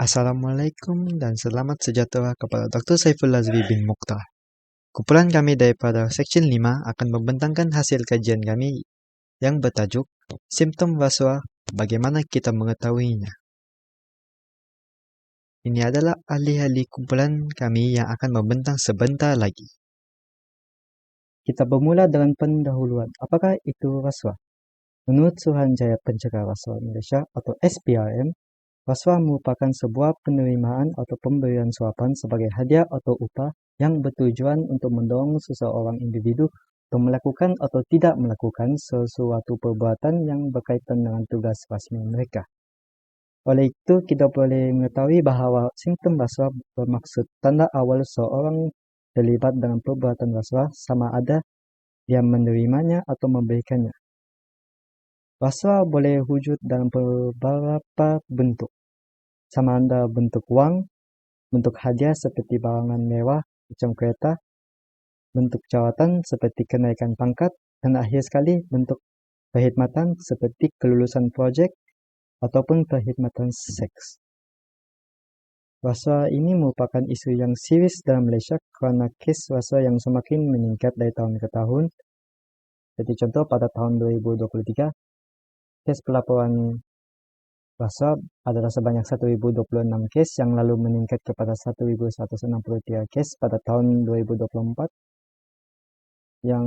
Assalamualaikum dan selamat sejahtera kepada Dr. Saiful Lazri bin Mokhtar. Kumpulan kami daripada Seksyen 5 akan membentangkan hasil kajian kami yang bertajuk Simptom Rasuah, Bagaimana Kita Mengetahuinya. Ini adalah ahli-ahli kumpulan kami yang akan membentang sebentar lagi. Kita bermula dengan pendahuluan. Apakah itu rasuah? Menurut Suruhanjaya Pencegah Rasuah Malaysia atau SPRM, rasuah merupakan sebuah penerimaan atau pemberian suapan sebagai hadiah atau upah yang bertujuan untuk mendorong seseorang individu untuk melakukan atau tidak melakukan sesuatu perbuatan yang berkaitan dengan tugas rasmi mereka. Oleh itu, kita boleh mengetahui bahawa simptom rasuah bermaksud tanda awal seorang terlibat dengan perbuatan rasuah sama ada dia menerimanya atau memberikannya. Rasuah boleh wujud dalam beberapa bentuk, sama ada bentuk wang, bentuk hadiah seperti barangan mewah macam kereta, bentuk jawatan seperti kenaikan pangkat, dan akhir sekali bentuk perkhidmatan seperti kelulusan projek ataupun perkhidmatan seks. Rasuah ini merupakan isu yang serius dalam Malaysia kerana kes rasuah yang semakin meningkat dari tahun ke tahun. Seperti contoh pada tahun 2023, kes pelaporan rasuah adalah sebanyak 1,026 kes yang lalu meningkat kepada 1,163 kes pada tahun 2024 yang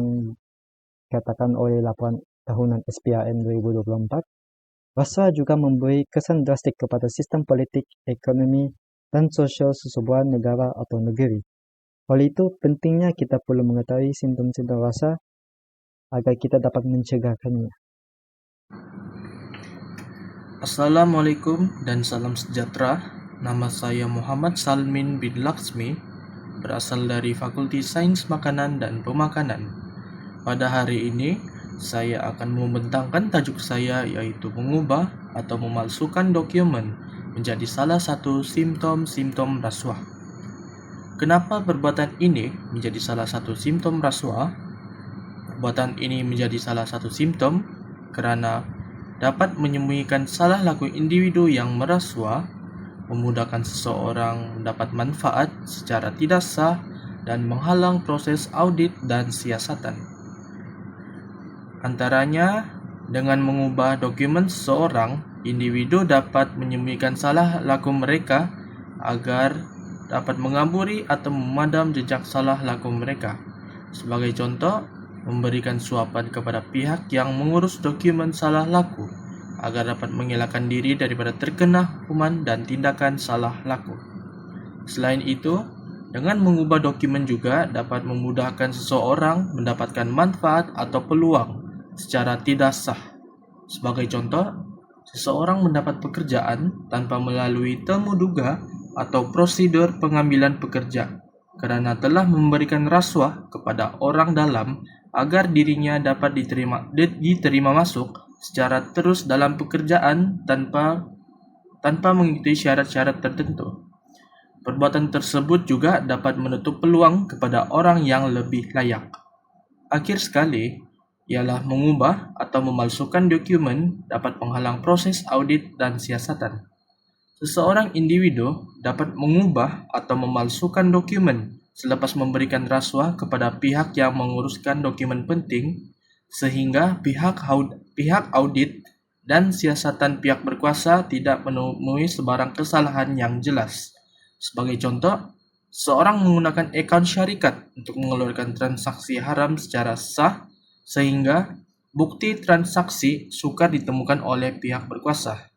dikatakan oleh laporan tahunan SPRM 2024. Rasuah juga memberi kesan drastik kepada sistem politik, ekonomi, dan sosial sesebuah negara atau negeri. Oleh itu, pentingnya kita perlu mengetahui simptom-simptom rasuah agar kita dapat mencegahkannya. Assalamualaikum dan salam sejahtera. Nama saya Muhammad Salmin bin Laksmi, berasal dari Fakulti Sains Makanan dan Pemakanan. Pada hari ini, saya akan membentangkan tajuk saya yaitu mengubah atau memalsukan dokumen menjadi salah satu simptom-simptom rasuah. Kenapa perbuatan ini menjadi salah satu simptom rasuah? Perbuatan ini menjadi salah satu simptom kerana dapat menyembunyikan salah laku individu yang merasuah, memudahkan seseorang mendapat manfaat secara tidak sah, dan menghalang proses audit dan siasatan. Antaranya, dengan mengubah dokumen seseorang, individu dapat menyembunyikan salah laku mereka agar dapat mengaburi atau memadam jejak salah laku mereka. Sebagai contoh, memberikan suapan kepada pihak yang mengurus dokumen salah laku agar dapat mengelakkan diri daripada terkena hukuman dan tindakan salah laku. Selain itu, dengan mengubah dokumen juga dapat memudahkan seseorang mendapatkan manfaat atau peluang secara tidak sah. Sebagai contoh, seseorang mendapat pekerjaan tanpa melalui temu duga atau prosedur pengambilan pekerja kerana telah memberikan rasuah kepada orang dalam agar dirinya dapat diterima masuk secara terus dalam pekerjaan tanpa mengikuti syarat-syarat tertentu. Perbuatan tersebut juga dapat menutup peluang kepada orang yang lebih layak. Akhir sekali, ialah mengubah atau memalsukan dokumen dapat menghalang proses audit dan siasatan. Seseorang individu dapat mengubah atau memalsukan dokumen selepas memberikan rasuah kepada pihak yang menguruskan dokumen penting sehingga pihak audit dan siasatan pihak berkuasa tidak menemui sebarang kesalahan yang jelas. Sebagai contoh, seorang menggunakan akaun syarikat untuk mengeluarkan transaksi haram secara sah sehingga bukti transaksi sukar ditemukan oleh pihak berkuasa.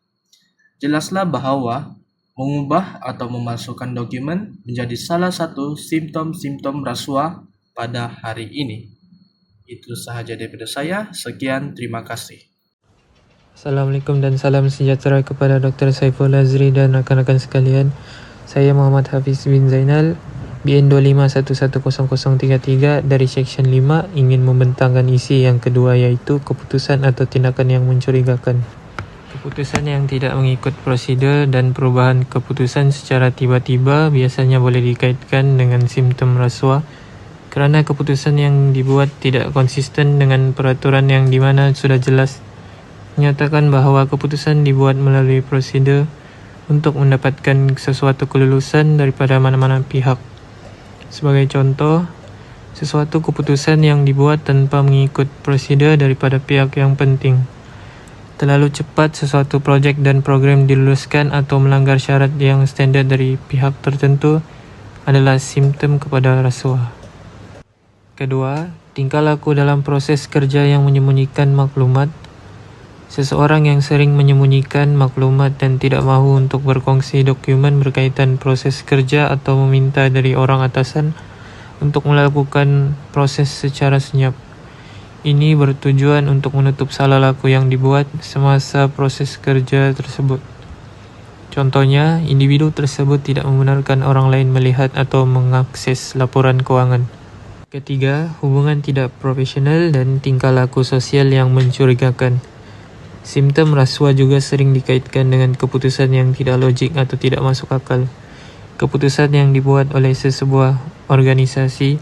Jelaslah bahawa mengubah atau memalsukan dokumen menjadi salah satu simptom-simptom rasuah pada hari ini. Itu sahaja daripada saya. Sekian, terima kasih. Assalamualaikum dan salam sejahtera kepada Dr. Saiful Lazri dan rakan-rakan sekalian. Saya Muhammad Hafiz bin Zainal, BN 2511033 dari Seksyen 5 ingin membentangkan isi yang kedua iaitu keputusan atau tindakan yang mencurigakan. Keputusan yang tidak mengikut prosedur dan perubahan keputusan secara tiba-tiba biasanya boleh dikaitkan dengan simptom rasuah kerana keputusan yang dibuat tidak konsisten dengan peraturan yang di mana sudah jelas menyatakan bahawa keputusan dibuat melalui prosedur untuk mendapatkan sesuatu kelulusan daripada mana-mana pihak. Sebagai contoh, sesuatu keputusan yang dibuat tanpa mengikut prosedur daripada pihak yang penting. Terlalu cepat sesuatu projek dan program diluluskan atau melanggar syarat yang standar dari pihak tertentu adalah simptom kepada rasuah. Kedua, tingkah laku dalam proses kerja yang menyembunyikan maklumat. Seseorang yang sering menyembunyikan maklumat dan tidak mahu untuk berkongsi dokumen berkaitan proses kerja atau meminta dari orang atasan untuk melakukan proses secara senyap. Ini bertujuan untuk menutup salah laku yang dibuat semasa proses kerja tersebut. Contohnya, individu tersebut tidak membenarkan orang lain melihat atau mengakses laporan keuangan. Ketiga, hubungan tidak profesional dan tingkah laku sosial yang mencurigakan. Simptom rasuah juga sering dikaitkan dengan keputusan yang tidak logik atau tidak masuk akal. Keputusan yang dibuat oleh sesebuah organisasi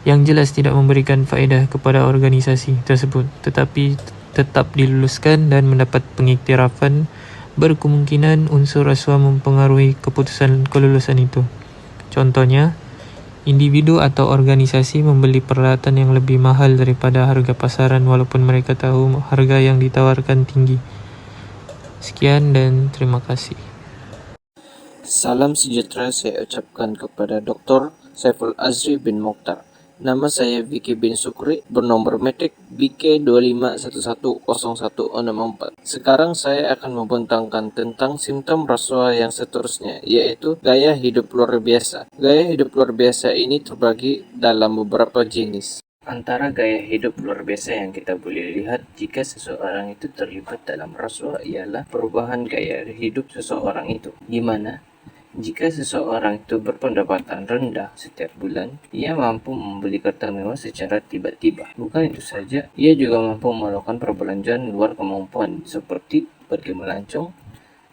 yang jelas tidak memberikan faedah kepada organisasi tersebut, tetapi tetap diluluskan dan mendapat pengiktirafan, berkemungkinan unsur rasuah mempengaruhi keputusan kelulusan itu. Contohnya, individu atau organisasi membeli peralatan yang lebih mahal daripada harga pasaran walaupun mereka tahu harga yang ditawarkan tinggi. Sekian dan terima kasih. Salam sejahtera saya ucapkan kepada Dr. Saiful Azri bin Mokhtar. Nama saya Vicky bin Sukri, bernomor metrik BK25110164. Sekarang saya akan membentangkan tentang simptom rasuah yang seterusnya, yaitu gaya hidup luar biasa. Gaya hidup luar biasa ini terbagi dalam beberapa jenis. Antara gaya hidup luar biasa yang kita boleh lihat jika seseorang itu terlibat dalam rasuah ialah perubahan gaya hidup seseorang itu, di mana jika seseorang itu berpendapatan rendah setiap bulan, ia mampu membeli kereta mewah secara tiba-tiba. Bukan itu saja, ia juga mampu melakukan perbelanjaan luar kemampuan seperti pergi melancong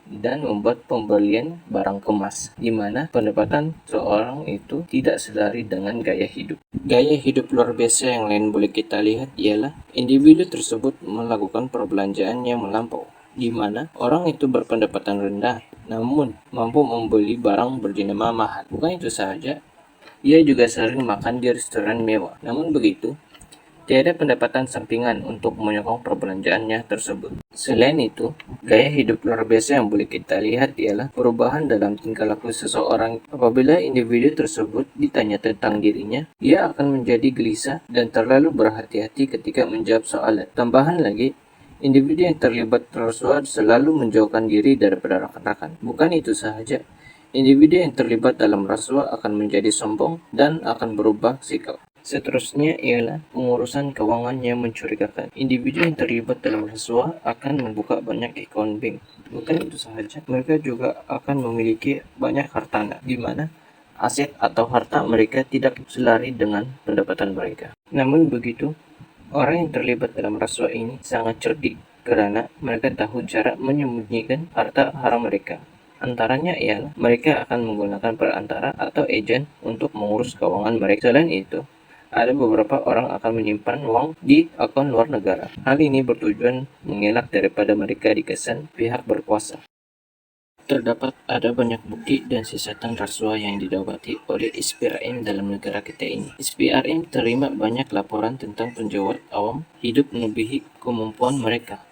dan membuat pembelian barang kemas, di mana pendapatan seorang itu tidak selari dengan gaya hidup. Gaya hidup luar biasa yang lain boleh kita lihat ialah individu tersebut melakukan perbelanjaan yang melampau, di mana orang itu berpendapatan rendah namun mampu membeli barang bernilai mahal. Bukan itu saja, ia juga sering makan di restoran mewah. Namun begitu, tiada pendapatan sampingan untuk menyokong perbelanjaannya tersebut. Selain itu, gaya hidup luar biasa yang boleh kita lihat ialah perubahan dalam tingkah laku seseorang. Apabila individu tersebut ditanya tentang dirinya, ia akan menjadi gelisah dan terlalu berhati-hati ketika menjawab soalan. Tambahan lagi, individu yang terlibat rasuah selalu menjauhkan diri daripada rakan-rakan. Bukan itu sahaja, individu yang terlibat dalam rasuah akan menjadi sombong dan akan berubah sikap. Seterusnya ialah pengurusan keuangan yang mencurigakan. Individu yang terlibat dalam rasuah akan membuka banyak akaun bank. Bukan itu sahaja, mereka juga akan memiliki banyak hartana, di mana aset atau harta mereka tidak selari dengan pendapatan mereka. Namun begitu, orang yang terlibat dalam rasuah ini sangat cerdik kerana mereka tahu cara menyembunyikan harta haram mereka. Antaranya ialah mereka akan menggunakan perantara atau ejen untuk mengurus keuangan mereka. Selain itu, ada beberapa orang akan menyimpan uang di akun luar negara. Hal ini bertujuan mengelak daripada mereka dikesan pihak berkuasa. Terdapat ada banyak bukti dan siasatan rasuah yang didapati oleh SPRM dalam negara kita ini. SPRM terima banyak laporan tentang penjawat awam hidup melebihi kemampuan mereka.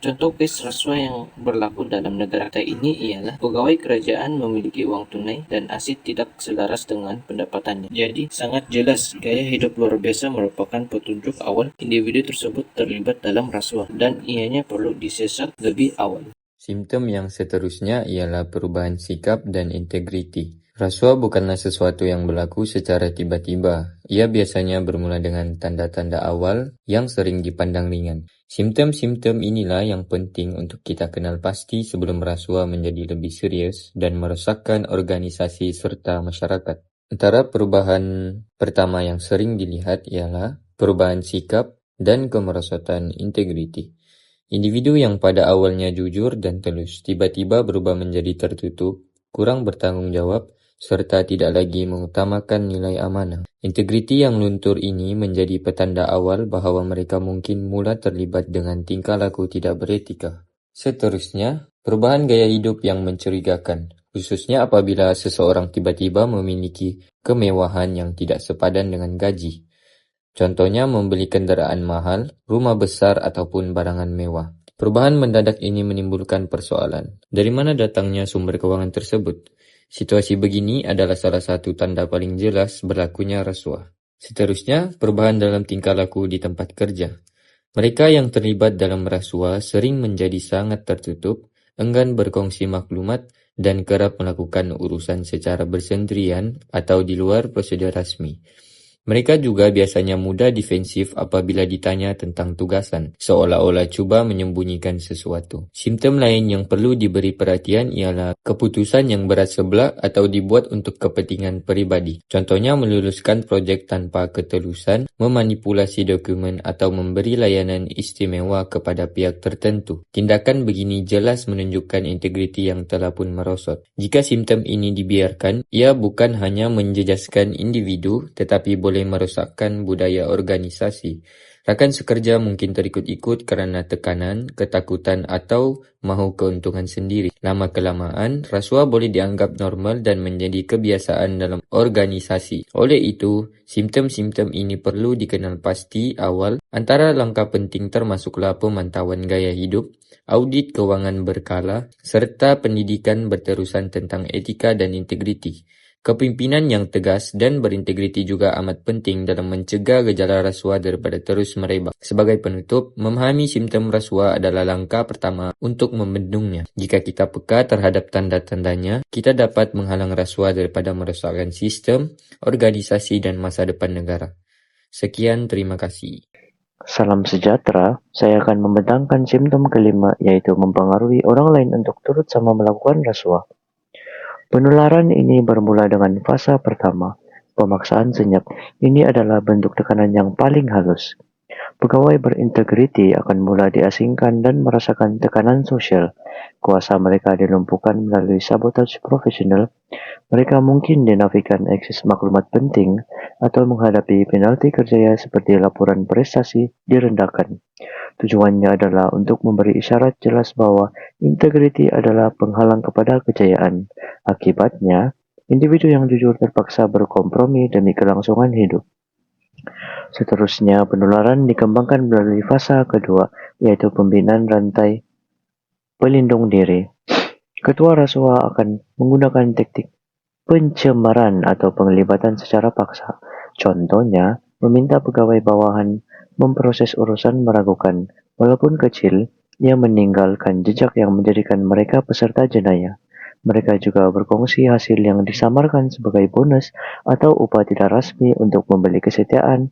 Contoh kes rasuah yang berlaku dalam negara kita ini ialah pegawai kerajaan memiliki uang tunai dan aset tidak selaras dengan pendapatannya. Jadi, sangat jelas gaya hidup luar biasa merupakan petunjuk awal individu tersebut terlibat dalam rasuah dan ianya perlu disiasat lebih awal. Simptom yang seterusnya ialah perubahan sikap dan integriti. Rasuah bukanlah sesuatu yang berlaku secara tiba-tiba. Ia biasanya bermula dengan tanda-tanda awal yang sering dipandang ringan. Simptom-simptom inilah yang penting untuk kita kenal pasti sebelum rasuah menjadi lebih serius dan merosakkan organisasi serta masyarakat. Antara perubahan pertama yang sering dilihat ialah perubahan sikap dan kemerosotan integriti. Individu yang pada awalnya jujur dan tulus tiba-tiba berubah menjadi tertutup, kurang bertanggung jawab, serta tidak lagi mengutamakan nilai amanah. Integriti yang luntur ini menjadi petanda awal bahawa mereka mungkin mula terlibat dengan tingkah laku tidak beretika. Seterusnya, Perubahan gaya hidup yang mencurigakan, khususnya apabila seseorang tiba-tiba memiliki kemewahan yang tidak sepadan dengan gaji. Contohnya membeli kendaraan mahal, rumah besar, ataupun barangan mewah. Perubahan mendadak ini menimbulkan persoalan. Dari mana datangnya sumber keuangan tersebut? Situasi begini adalah salah satu tanda paling jelas berlakunya rasuah. Seterusnya, perubahan dalam tingkah laku di tempat kerja. Mereka yang terlibat dalam rasuah sering menjadi sangat tertutup, enggan berkongsi maklumat, dan kerap melakukan urusan secara bersendirian atau di luar prosedur rasmi. Mereka juga biasanya mudah defensif apabila ditanya tentang tugasan, seolah-olah cuba menyembunyikan sesuatu. Simptom lain yang perlu diberi perhatian ialah keputusan yang berat sebelah atau dibuat untuk kepentingan pribadi. Contohnya meluluskan proyek tanpa ketulusan, memanipulasi dokumen, atau memberi layanan istimewa kepada pihak tertentu. Tindakan begini jelas menunjukkan integriti yang telah pun merosot. Jika simptom ini dibiarkan, ia bukan hanya menjejaskan individu, tetapi boleh merosakkan budaya organisasi. Rakan sekerja mungkin terikut-ikut kerana tekanan, ketakutan, atau mahu keuntungan sendiri. Lama-kelamaan, rasuah boleh dianggap normal dan menjadi kebiasaan dalam organisasi. Oleh itu, simptom-simptom ini perlu dikenal pasti awal. Antara langkah penting termasuklah pemantauan gaya hidup, audit keuangan berkala, serta pendidikan berterusan tentang etika dan integriti. Kepimpinan yang tegas dan berintegriti juga amat penting dalam mencegah gejala rasuah daripada terus merebak. Sebagai penutup, memahami simptom rasuah adalah langkah pertama untuk membendungnya. Jika kita peka terhadap tanda-tandanya, kita dapat menghalang rasuah daripada merosakkan sistem, organisasi, dan masa depan negara. Sekian, terima kasih. Salam sejahtera, saya akan membentangkan simptom kelima, yaitu mempengaruhi orang lain untuk turut sama melakukan rasuah. Penularan ini bermula dengan fase pertama, pemaksaan senyap. Ini adalah bentuk tekanan yang paling halus. Pegawai berintegriti akan mulai diasingkan dan merasakan tekanan sosial. Kuasa mereka dilumpuhkan melalui sabotaj profesional. Mereka mungkin dinafikan akses maklumat penting atau menghadapi penalti kerja seperti laporan prestasi direndahkan. Tujuannya adalah untuk memberi isyarat jelas bahwa integriti adalah penghalang kepada kejayaan. Akibatnya, individu yang jujur terpaksa berkompromi demi kelangsungan hidup. Seterusnya, penularan dikembangkan melalui fase kedua, yaitu pembinaan rantai pelindung diri. Ketua rasuah akan menggunakan teknik pencemaran atau penglibatan secara paksa. Contohnya, meminta pegawai bawahan memproses urusan meragukan. Walaupun kecil, ia meninggalkan jejak yang menjadikan mereka peserta jenayah. Mereka juga berkongsi hasil yang disamarkan sebagai bonus atau upah tidak rasmi untuk membeli kesetiaan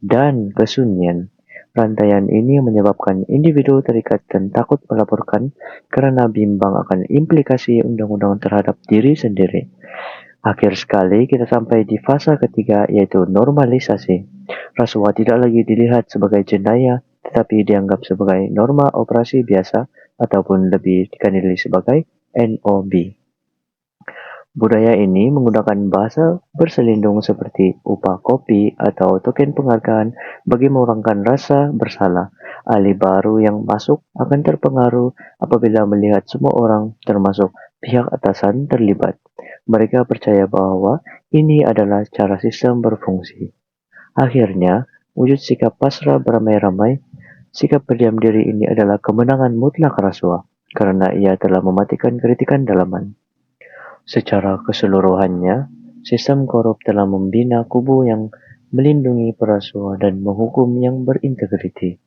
dan kesunyian. Rantaian ini menyebabkan individu terikat dan takut melaporkan karena bimbang akan implikasi undang-undang terhadap diri sendiri. Akhir sekali kita sampai di fase ketiga, yaitu normalisasi. Rasuah tidak lagi dilihat sebagai jenayah, tetapi dianggap sebagai norma operasi biasa ataupun lebih dikenali sebagai NOB. Budaya ini menggunakan bahasa berselindung seperti upah kopi atau token penghargaan bagi mengurangkan rasa bersalah. Ahli baru yang masuk akan terpengaruh apabila melihat semua orang, termasuk pihak atasan, terlibat. Mereka percaya bahwa ini adalah cara sistem berfungsi. Akhirnya, wujud sikap pasrah beramai-ramai, sikap berdiam diri ini adalah kemenangan mutlak rasuah, karena ia telah mematikan kritikan dalaman. Secara keseluruhannya, sistem korup telah membina kubu yang melindungi perasuah dan menghukum yang berintegriti.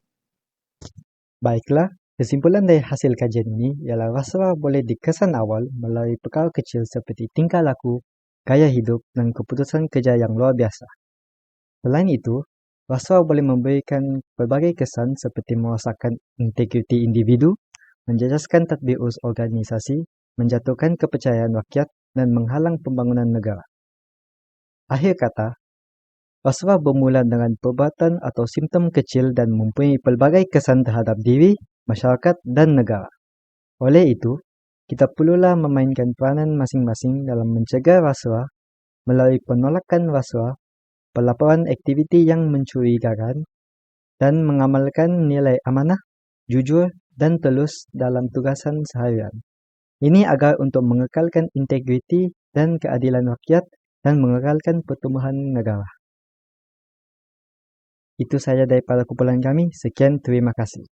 Baiklah, kesimpulan dari hasil kajian ini ialah rasuah boleh dikesan awal melalui perkara kecil seperti tingkah laku, gaya hidup, dan keputusan kerja yang luar biasa. Selain itu, rasuah boleh memberikan berbagai kesan seperti merosakkan integriti individu, menjejaskan tadbir organisasi, menjatuhkan kepercayaan rakyat, dan menghalang pembangunan negara. Akhir kata, rasuah bermula dengan perbuatan atau simptom kecil dan mempunyai pelbagai kesan terhadap diri, masyarakat, dan negara. Oleh itu, kita perlulah memainkan peranan masing-masing dalam mencegah rasuah melalui penolakan rasuah, pelaporan aktiviti yang mencurigakan, dan mengamalkan nilai amanah, jujur, dan tulus dalam tugasan seharian. Ini agar untuk mengekalkan integriti dan keadilan rakyat dan mengekalkan pertumbuhan negara. Itu saja daripada kumpulan kami. Sekian, terima kasih.